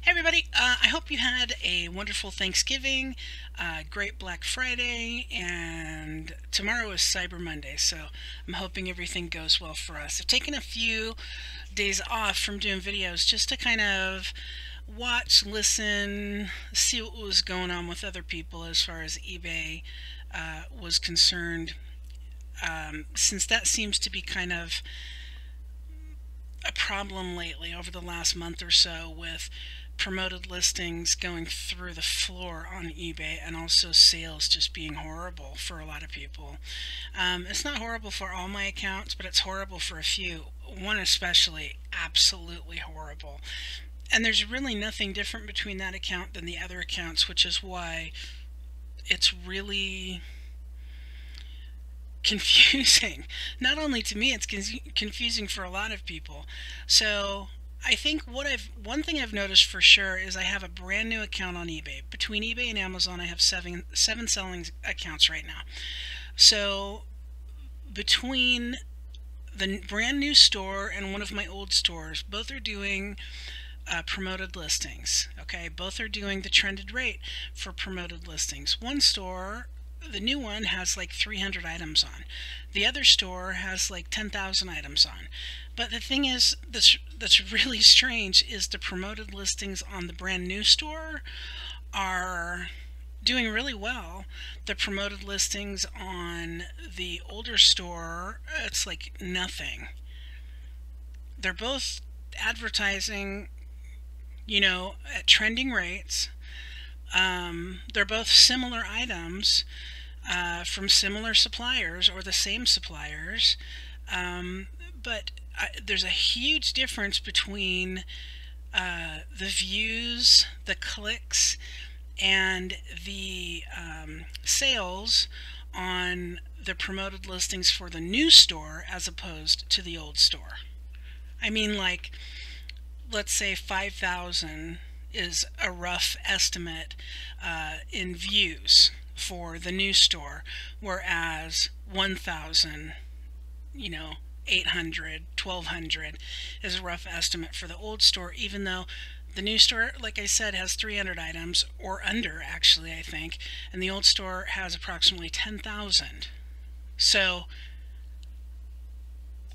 Hey everybody, I hope you had a wonderful Thanksgiving, great Black Friday, and tomorrow is Cyber Monday, so I'm hoping everything goes well for us. I've taken a few days off from doing videos just to kind of watch, listen, see what was going on with other people as far as eBay was concerned, since that seems to be kind of a problem lately over the last month or so with promoted listings going through the floor on eBay and also sales just being horrible for a lot of people. It's not horrible for all my accounts, but it's horrible for a few. One especially, absolutely horrible. And there's really nothing different between that account than the other accounts, which is why it's really confusing. Not only to me, it's confusing for a lot of people. So I think one thing I've noticed for sure is I have a brand new account on eBay. Between eBay and Amazon, I have seven selling accounts right now. So between the brand new store and one of my old stores, both are doing promoted listings. Okay, both are doing the trended rate for promoted listings. One store, the new one, has like 300 items on. The other store has like 10,000 items on. But the thing is, that's really strange is the promoted listings on the brand new store are doing really well. The promoted listings on the older store, it's like nothing. They're both advertising, at trending rates. They're both similar items from similar suppliers or the same suppliers, but there's a huge difference between the views, the clicks, and the sales on the promoted listings for the new store as opposed to the old store. I mean, like, let's say 5,000 is a rough estimate in views for the new store, whereas 1,000, 800, 1,200 is a rough estimate for the old store, even though the new store, like I said, has 300 items, or under, actually, I think, and the old store has approximately 10,000. So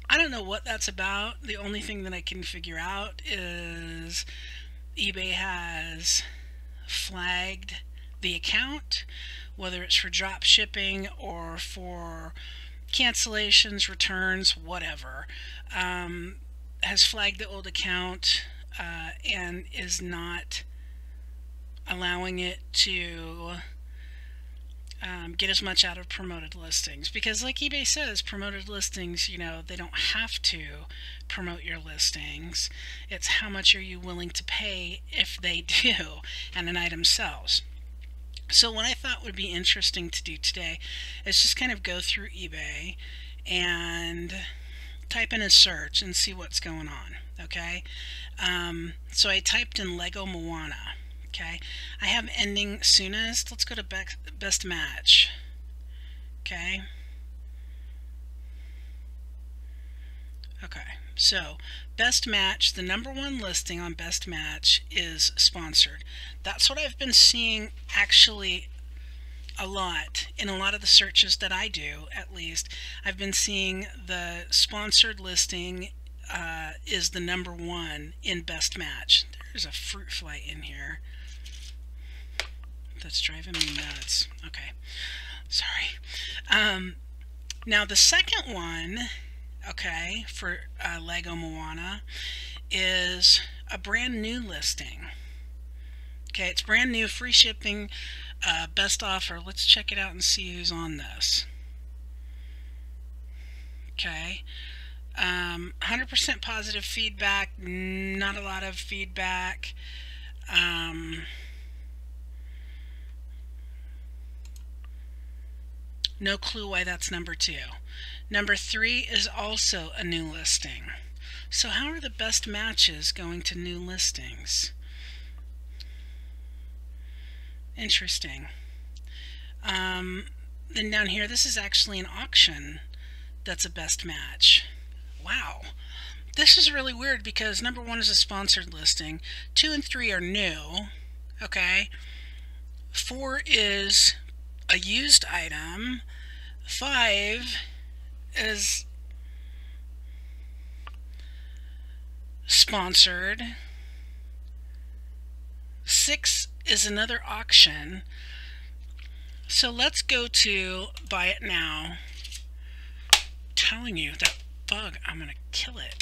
I don't know what that's about. The only thing that I can figure out is eBay has flagged the account, whether it's for drop shipping or for cancellations, returns, whatever, has flagged the old account and is not allowing it to get as much out of promoted listings, because like eBay says, promoted listings, they don't have to promote your listings. It's how much are you willing to pay if they do and an item sells. So what I thought would be interesting to do today is just kind of go through eBay and type in a search and see what's going on. Okay, so I typed in Lego Moana. Okay, I have ending soonest. Let's go to best match. Okay. Okay, so best match, the number one listing on best match is sponsored. That's what I've been seeing actually a lot in a lot of the searches that I do. At least I've been seeing the sponsored listing is the number one in best match. There's a fruit fly in here that's driving me nuts. Okay, sorry. Now the second one, okay, for Lego Moana is a brand new listing. Okay, it's brand new, free shipping, best offer. Let's check it out and see who's on this. Okay, 100% positive feedback, not a lot of feedback. No clue why that's number 2. Number 3 is also a new listing. So how are the best matches going to new listings? Interesting. Then down here, this is actually an auction that's a best match. Wow. this is really weird because number 1 is a sponsored listing, 2 and 3 are new, okay? 4 is a used item, 5 is sponsored, 6 is another auction. So let's go to buy it now. I'm telling you, that bug, I'm gonna kill it.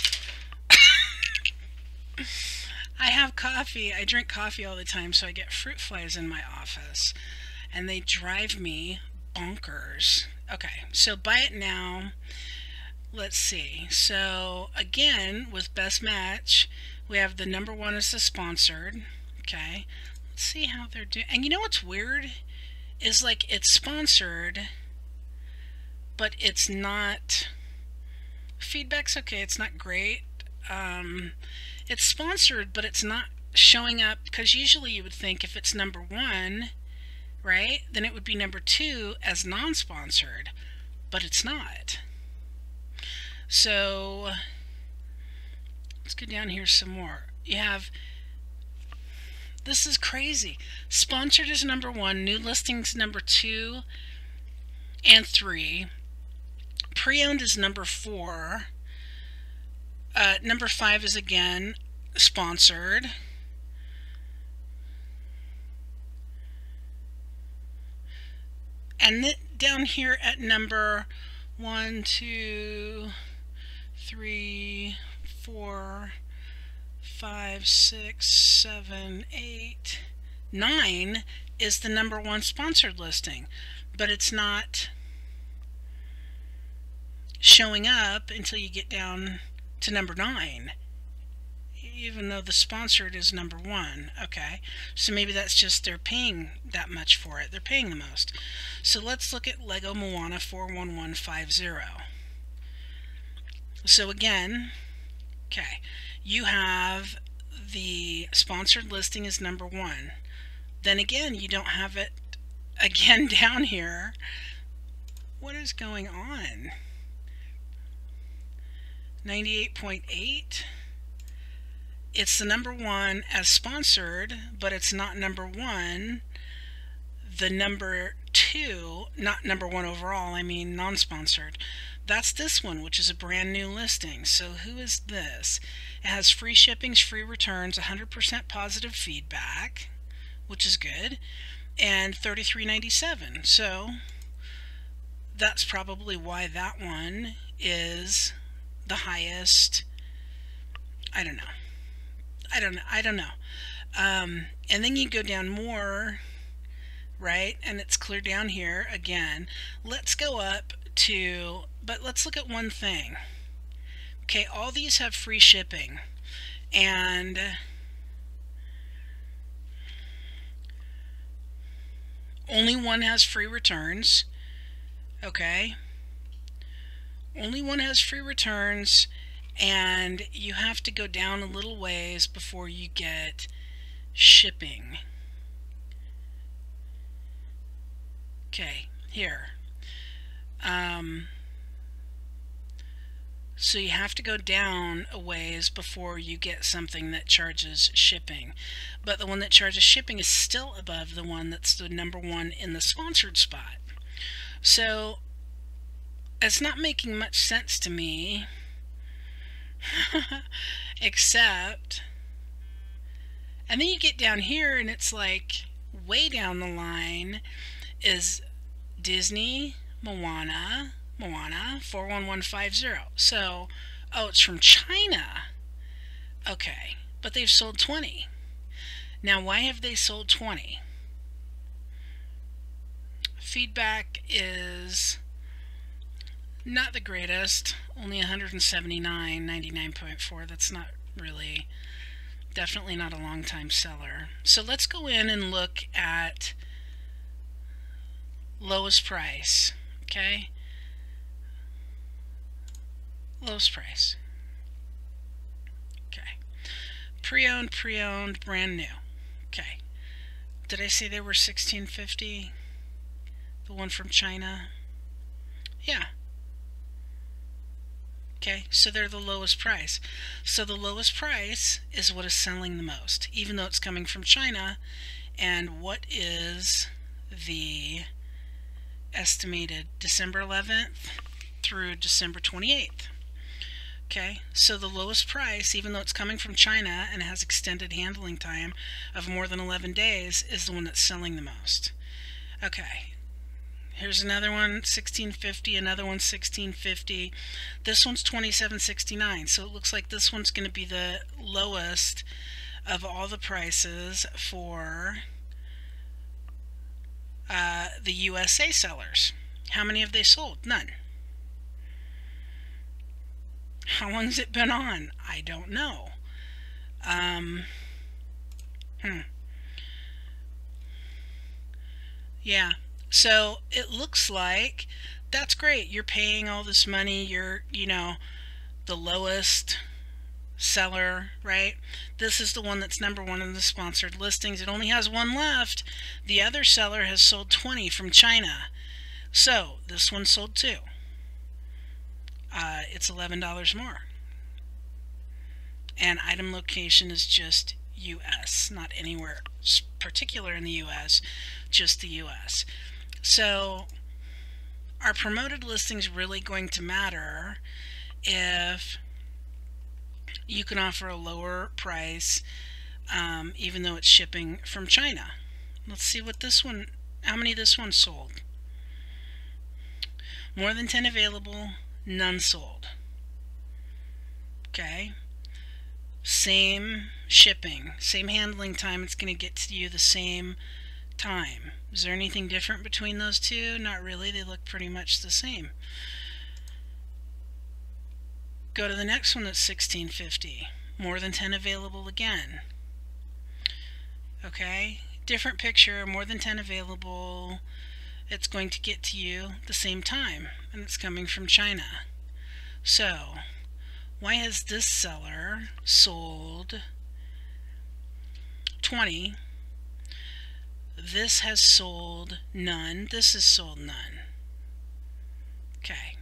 I have coffee. I drink coffee all the time, so I get fruit flies in my office, and they drive me bonkers. Okay, so buy it now. Let's see. So again, with best match, we have the number 1 is the sponsored. Okay, let's see how they're doing. And you know what's weird is, like, it's sponsored, but it's not. Feedback's okay. It's not great. It's sponsored, but it's not showing up, because usually you would think if it's number 1, right, then it would be number 2 as non-sponsored, but it's not. So let's go down here some more. You have, this is crazy. Sponsored is number 1, new listings number 2 and 3. Pre-owned is number 4. Number 5 is again sponsored. And then down here at number 1, 2, 3, 4, 5, 6, 7, 8, 9 is the number 1 sponsored listing, but it's not showing up until you get down to number 9, even though the sponsored is number 1. Okay, so maybe that's just they're paying that much for it. They're paying the most. So let's look at Lego Moana 41150. So again, okay, you have the sponsored listing is number 1. Then again, you don't have it again down here. What is going on? 98.8. It's the number 1 as sponsored, but it's not number 1. The number 2, not number 1 overall, I mean non-sponsored. That's this one, which is a brand new listing. So who is this? It has free shippings, free returns, 100% positive feedback, which is good, and $33.97. So that's probably why that one is the highest. I don't know. And then you go down more, right? And it's clear down here again. Let's go up to, but let's look at one thing. Okay, all these have free shipping, and only one has free returns. Okay, only one has free returns, and you have to go down a little ways before you get shipping. Okay, here. So you have to go down a ways before you get something that charges shipping. But the one that charges shipping is still above the one that's the number 1 in the sponsored spot. So it's not making much sense to me. Except, and then you get down here and it's like way down the line is Disney Moana 41150. So, oh, it's from China. Okay, but they've sold 20. Now, why have they sold 20? Feedback is not the greatest, only 179, 99.4. That's not really, definitely not a long time seller. So let's go in and look at lowest price. Okay, lowest price. Okay, pre-owned, brand new. Okay, did I say they were $16.50? The one from China? Yeah. Okay, so they're the lowest price. So the lowest price is what is selling the most, even though it's coming from China. And what is the estimated December 11th through December 28th? Okay, so the lowest price, even though it's coming from China and has extended handling time of more than 11 days, is the one that's selling the most. Okay, here's another one, $16.50, another one $16.50. This one's $27.69, so it looks like this one's going to be the lowest of all the prices for the USA sellers. How many have they sold? None. How long has it been on? I don't know. Yeah, so it looks like that's great. You're paying all this money. You're, the lowest seller, right? This is the one that's number one in the sponsored listings. It only has one left. The other seller has sold 20 from China. So this one sold 2. It's $11 more. And item location is just US, not anywhere particular in the US, just the US. So are promoted listings really going to matter if you can offer a lower price even though it's shipping from China? Let's see what this one, how many this one sold. More than 10 available, none sold. Okay, same shipping, same handling time, it's going to get to you the same time. Is there anything different between those two? Not really, they look pretty much the same. Go to the next one that's $16.50. More than 10 available again. Okay, different picture, more than 10 available. It's going to get to you the same time, and it's coming from China. So, why has this seller sold 20? This has sold none. This has sold none. Okay.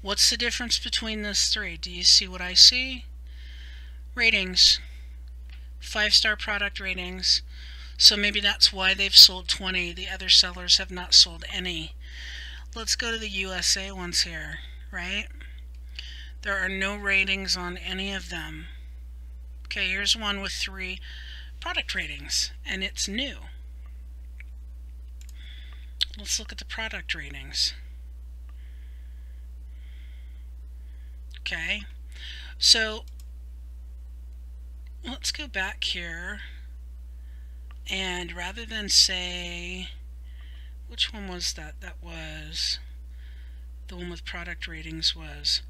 What's the difference between those three? Do you see what I see? Ratings. 5-star product ratings. So maybe that's why they've sold 20. The other sellers have not sold any. Let's go to the USA ones here, right? There are no ratings on any of them. Okay, here's one with 3 product ratings, and it's new. Let's look at the product ratings. Okay, so let's go back here, and rather than say, which one was that? That was, the one with product ratings was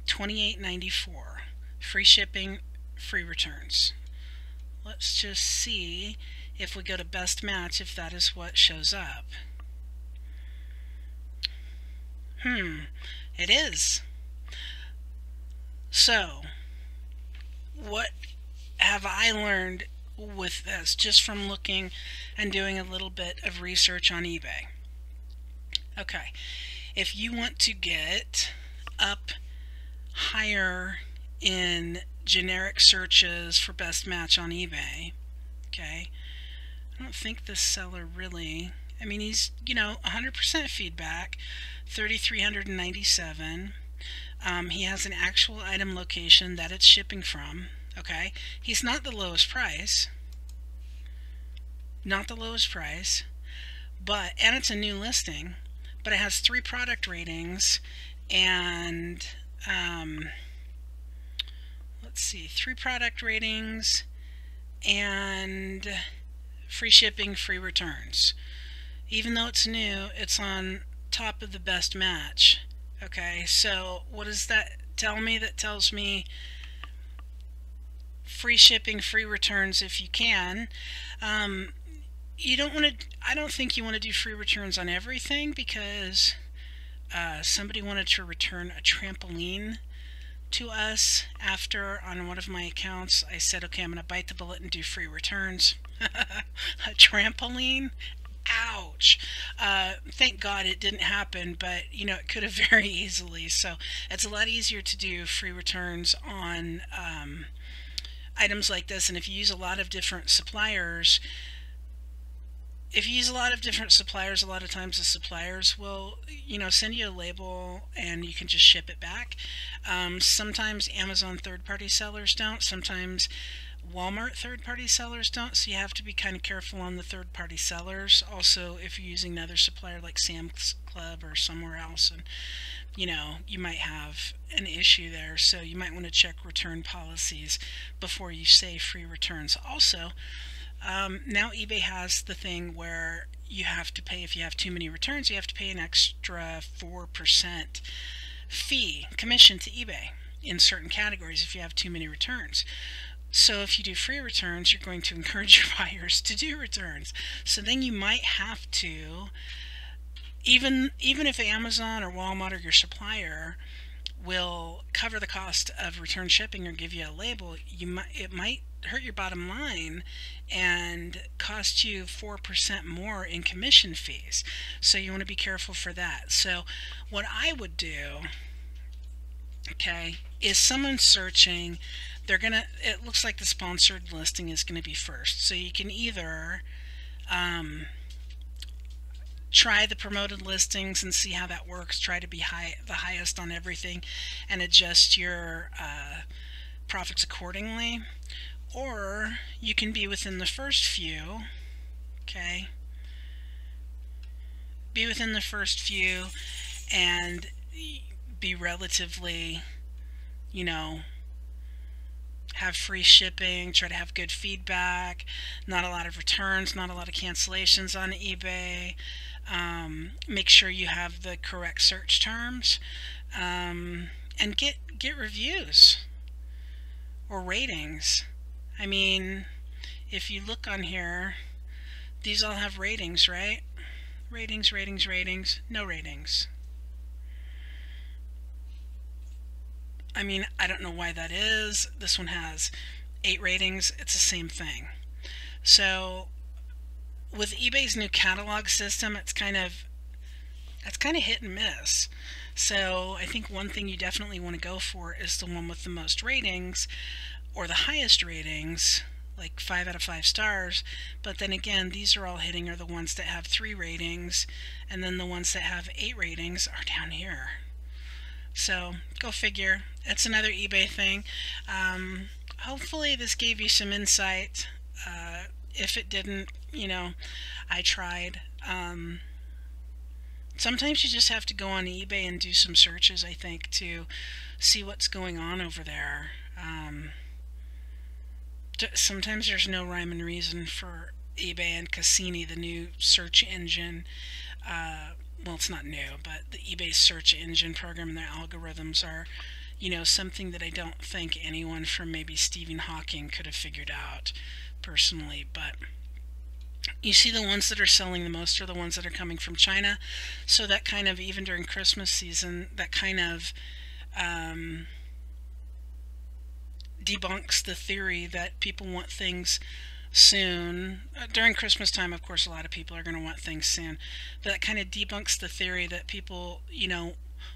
$28.94. Free shipping, free returns. Let's just see if we go to best match, if that is what shows up. It is. So, what have I learned with this just from looking and doing a little bit of research on eBay? Okay, if you want to get up higher in generic searches for best match on eBay, okay, I don't think this seller really, I mean, he's, 100% feedback, 3,397. He has an actual item location that it's shipping from. Okay, he's not the lowest price, but, and it's a new listing, but it has 3 product ratings, and let's see, 3 product ratings and free shipping, free returns. Even though it's new, it's on top of the best match. Okay, so what does that tell me? That tells me free shipping, free returns if you can. You don't want to, I don't think you want to do free returns on everything, because somebody wanted to return a trampoline to us after, on one of my accounts, I said, okay, I'm going to bite the bullet and do free returns. A trampoline? Ouch. Thank God it didn't happen, but it could have very easily. So it's a lot easier to do free returns on items like this. And if you use a lot of different suppliers, a lot of times the suppliers will, send you a label and you can just ship it back. Sometimes Amazon third-party sellers don't. Sometimes Walmart third-party sellers don't, so you have to be kind of careful on the third-party sellers. Also, if you're using another supplier like Sam's Club or somewhere else, and you might have an issue there, so you might want to check return policies before you say free returns. Also, now eBay has the thing where you have to pay, if you have too many returns, you have to pay an extra 4% fee, commission to eBay in certain categories if you have too many returns. So if you do free returns, you're going to encourage your buyers to do returns. So then you might have to, even if Amazon or Walmart or your supplier will cover the cost of return shipping or give you a label, it might hurt your bottom line and cost you 4% more in commission fees. So you want to be careful for that. So what I would do, okay, is someone searching, it looks like the sponsored listing is going to be first. So you can either try the promoted listings and see how that works, try to be the highest on everything and adjust your profits accordingly. Or you can be within the first few, okay? Be within the first few and be relatively, have free shipping, try to have good feedback, not a lot of returns, not a lot of cancellations on eBay. Make sure you have the correct search terms, and get reviews or ratings. I mean, if you look on here, these all have ratings, right? Ratings, ratings, ratings, no ratings. I mean, I don't know why that is. This one has 8 ratings. It's the same thing. So with eBay's new catalog system, it's kind of hit and miss. So I think one thing you definitely want to go for is the one with the most ratings or the highest ratings, like 5 out of 5 stars. But then again, these are all hitting are the ones that have 3 ratings, and then the ones that have 8 ratings are down here. So go figure. It's another eBay thing. Hopefully this gave you some insight. If it didn't, I tried. Sometimes you just have to go on eBay and do some searches, I think, to see what's going on over there. Sometimes there's no rhyme and reason for eBay and Cassini, the new search engine. Well, it's not new, but the eBay search engine program and their algorithms are, something that I don't think anyone from maybe Stephen Hawking could have figured out personally. But you see, the ones that are selling the most are the ones that are coming from China. So that kind of, even during Christmas season, that kind of debunks the theory that people want things soon. During Christmas time, of course, a lot of people are going to want things soon. But that kind of debunks the theory that people,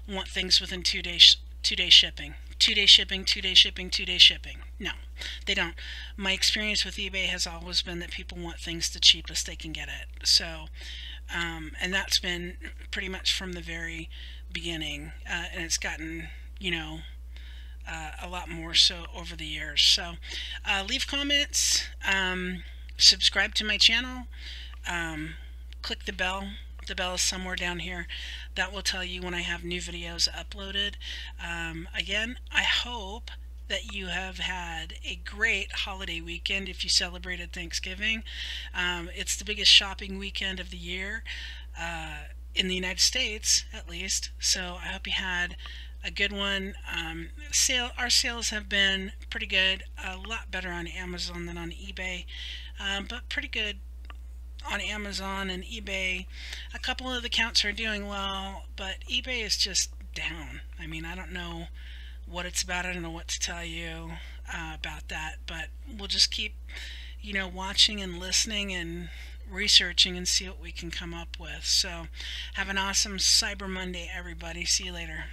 want things within 2 days, 2-day shipping. 2-day shipping, 2-day shipping, 2-day shipping. No, they don't. My experience with eBay has always been that people want things the cheapest they can get it. So, and that's been pretty much from the very beginning. And it's gotten, a lot more so over the years. So leave comments, subscribe to my channel, click the bell. The bell is somewhere down here. That will tell you when I have new videos uploaded. Again, I hope that you have had a great holiday weekend if you celebrated Thanksgiving. It's the biggest shopping weekend of the year, in the United States at least. So I hope you had a good one. Our sales have been pretty good, a lot better on Amazon than on eBay, but pretty good on Amazon and eBay. A couple of the accounts are doing well, but eBay is just down. I mean, I don't know what it's about. I don't know what to tell you about that, but we'll just keep, watching and listening and researching and see what we can come up with. So have an awesome Cyber Monday, everybody. See you later.